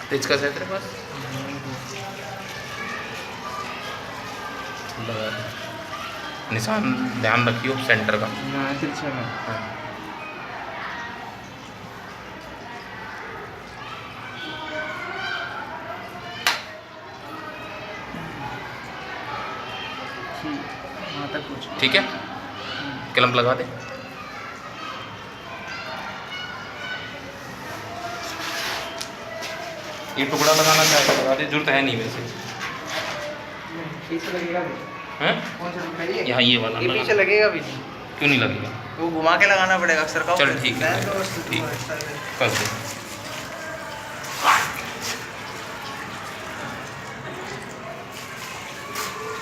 पेचकस है तेरे पास? लगा दे। निशान ध्यान रखियो सेंटर का। हाँ। वहाँ तक कुछ ठीक है, क्लैंप लगा दे। ये टुकड़ा लगाना चाहे तो लगा दे, जरूरत है नहीं वैसे। पीछे लगेगा भी। हैं? कौन सा टुकड़ा ये? यहाँ ये वाला ये लगा। पीछे लगेगा भी नहीं। क्यों नहीं लगेगा? वो घुमा के लगाना पड़ेगा अक्सर का। चल ठीक है, ठीक कर दे।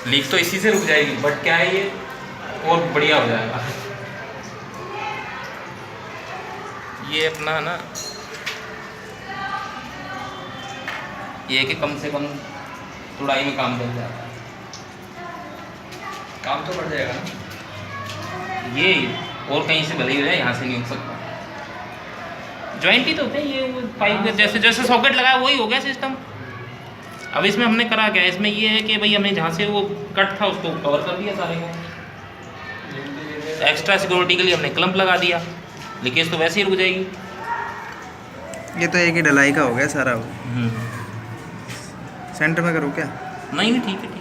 लीक तो इसी से रुक जाएगी, बट क्या है ये और बढ़िया हो जाएगा। ये अपना ना ये है कि कम से कम तुड़ाई में काम बन जाता है। काम तो बढ़ जाएगा ना ये और कहीं से भले ही हो जाए, यहाँ से नहीं हो सकता। जॉइंट ही तो होते हैं ये, वो पाइप के जैसे जैसे सॉकेट लगाया वही हो गया सिस्टम। अब इसमें हमने करा क्या, इसमें ये है कि भाई हमने जहाँ से वो कट था उसको कवर कर दिया सारे को। एक्स्ट्रा सिक्योरिटी के लिए हमने क्लम्प लगा दिया, लीकेज तो वैसे ही रुक जाएगी। ये तो एक ही ढलाई का हो गया सारा। सेंटर में करूँ क्या? नहीं ठीक है।